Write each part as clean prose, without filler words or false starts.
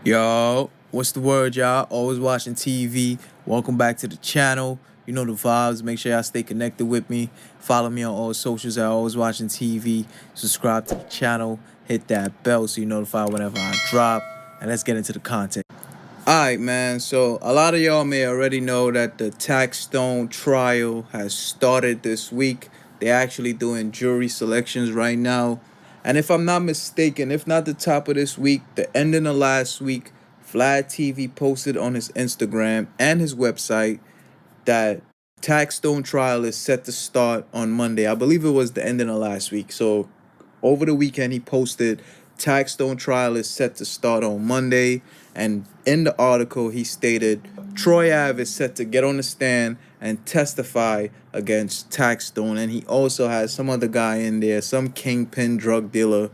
Yo, what's the word, y'all? Always watching TV. Welcome back to the channel. You know the vibes. Make sure y'all stay connected with me. Follow me on all socials at Always Watching TV. Subscribe to the channel. Hit that bell so you're notified whenever I drop. And let's get into the content. Alright, man. So a lot of y'all may already know that the Taxstone trial has started this week. They're actually doing jury selections right now. And if I'm not mistaken, if not the top of this week, the ending of last week, VladTV posted on his Instagram and his website that Taxstone trial is set to start on Monday. I believe it was the ending of last week. So over the weekend, he posted Taxstone trial is set to start on Monday. And in the article, he stated Troy Ave is set to get on the stand and testify against Taxstone. And he also has some other guy in there, some kingpin drug dealer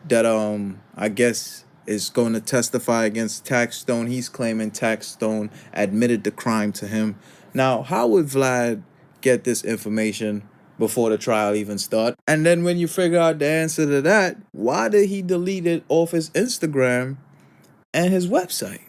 that I guess is going to testify against Taxstone. He's claiming Taxstone admitted the crime to him. Now, how would Vlad get this information before the trial even start? And then when you figure out the answer to that, why did he delete it off his Instagram and his website?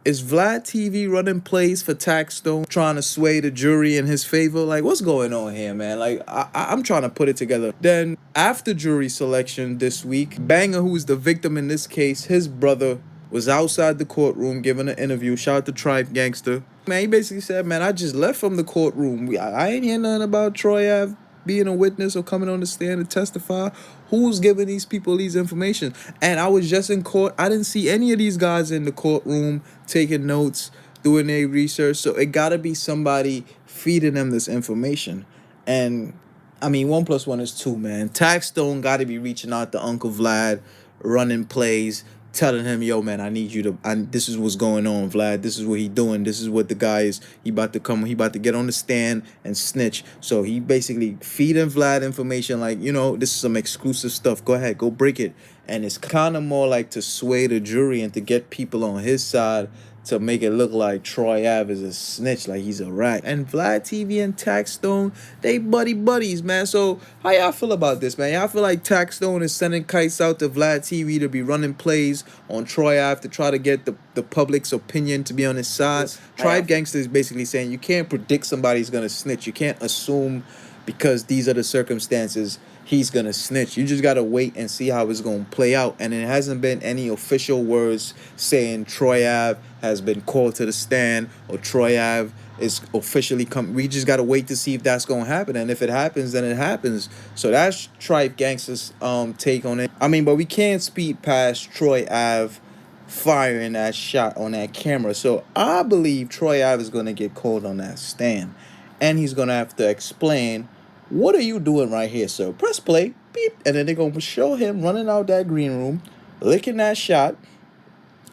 Is Vlad TV running plays for Taxstone, trying to sway the jury in his favor? Like, what's going on here, man? Like, I'm trying to put it together. Then, after jury selection this week, Banger, who's the victim in this case, his brother was outside the courtroom giving an interview. Shout out to Trife Gangsta. Man, he basically said, man, I just left from the courtroom. I ain't hear nothing about Troy Ave being a witness or coming on the stand to testify. Who's giving these people these information? And I was just in court. I didn't see any of these guys in the courtroom taking notes, doing their research. So it got to be somebody feeding them this information. And I mean, 1+1 is 2, man. Taxstone got to be reaching out to Uncle Vlad, running plays, telling him, yo, man, I need you to, this is what's going on, Vlad. This is what he doing. This is what the guy is. He about to get on the stand and snitch. So he basically feeding Vlad information like, you know, this is some exclusive stuff. Go ahead, go break it. And it's kind of more like to sway the jury and to get people on his side, to make it look like Troy Ave is a snitch, like he's a rat. And Vlad TV and Taxstone, they buddies, man. So how y'all feel about this, man? Y'all feel like Taxstone is sending kites out to Vlad TV to be running plays on Troy Ave to try to get the public's opinion to be on his side? Tribe Gangsta is basically saying you can't predict somebody's gonna snitch. You can't assume because these are the circumstances he's gonna snitch. You just gotta wait and see how it's gonna play out. And it hasn't been any official words saying Troy Ave has been called to the stand or Troy Ave is officially come. We just gotta wait to see if that's gonna happen. And if it happens, then it happens. So that's Trife Gangsta's take on it. I mean, but we can't speed past Troy Ave firing that shot on that camera. So I believe Troy Ave is gonna get called on that stand. And he's gonna have to explain, what are you doing right here, sir? Press play, beep, and then they're going to show him running out that green room, licking that shot,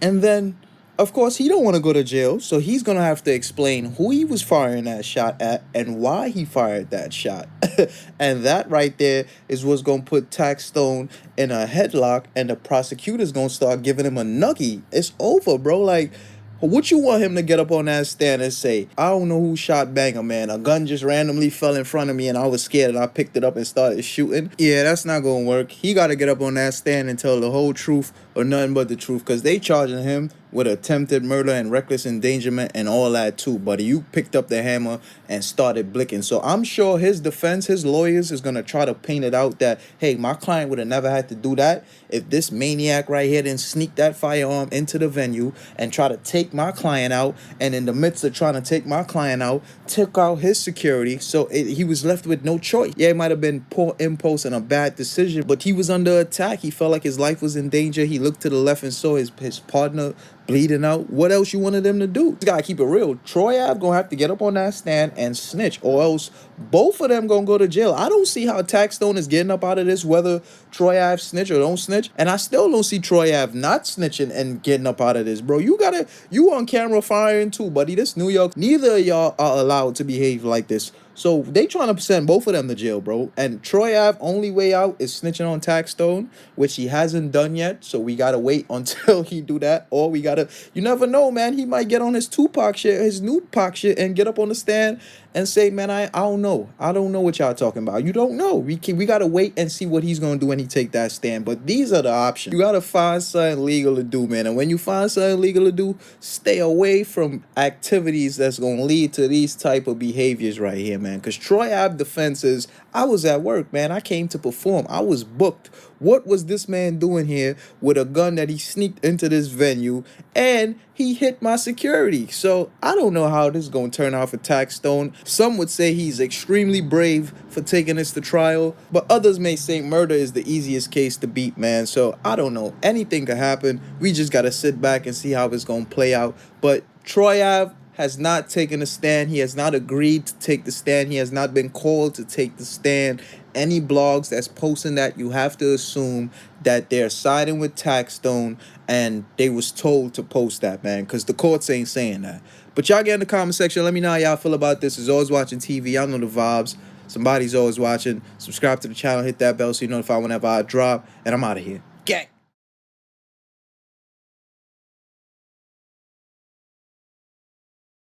and then, of course, he don't want to go to jail, so he's going to have to explain who he was firing that shot at and why he fired that shot. And that right there is what's going to put Taxstone in a headlock, and the prosecutor's going to start giving him a nuggie. It's over, bro. Like, what you want him to get up on that stand and say, I don't know who shot Banger, man. A gun just randomly fell in front of me and I was scared and I picked it up and started shooting? Yeah, that's not going to work. He got to get up on that stand and tell the whole truth or nothing but the truth, because they charging him with attempted murder and reckless endangerment and all that too, buddy. You picked up the hammer and started blicking. So I'm sure his defense, his lawyers, is going to try to paint it out that, hey, my client would have never had to do that if this maniac right here didn't sneak that firearm into the venue and try to take my client out, and in the midst of trying to take my client out, took out his security. So he was left with no choice. Yeah, it might have been poor impulse and a bad decision, but he was under attack. He felt like his life was in danger. He looked to the left and saw his partner bleeding out. What else you wanted them to do? You gotta keep it real. Troy Ave gonna have to get up on that stand and snitch, or else both of them gonna go to jail. I don't see how Taxstone is getting up out of this, whether Troy Ave snitch or don't snitch. And I still don't see Troy Ave not snitching and getting up out of this, bro. You on camera firing too, buddy. This New York, neither of y'all are allowed to behave like this. So they trying to send both of them to jail, bro. And Troy Ave, only way out is snitching on Taxstone, which he hasn't done yet. So we gotta wait until he do that. Or we gotta, you never know, man. He might get on his Tupac shit, his new Pac shit, and get up on the stand and say, man, I don't know. I don't know what y'all talking about. You don't know. We gotta wait and see what he's gonna do when he take that stand. But these are the options. You gotta find something legal to do, man. And when you find something legal to do, stay away from activities that's gonna lead to these type of behaviors right here, man. Because Troy Ave defense is, I was at work, man. I came to perform. I was booked. What was this man doing here with a gun that he sneaked into this venue, and he hit my security? So I don't know how this is going to turn out for Taxstone. Some would say he's extremely brave for taking this to trial, but others may say murder is the easiest case to beat, man. So I don't know. Anything could happen. We just got to sit back and see how it's going to play out. But Troy Ave has not taken a stand. He has not agreed to take the stand. He has not been called to take the stand. Any blogs that's posting that, you have to assume that they're siding with Taxstone and they was told to post that, man, because the courts ain't saying that. But y'all get in the comment section. Let me know how y'all feel about this. As always, watching TV. Y'all know the vibes. Somebody's always watching. Subscribe to the channel. Hit that bell so you're notified whenever I drop. And I'm out of here. Gang.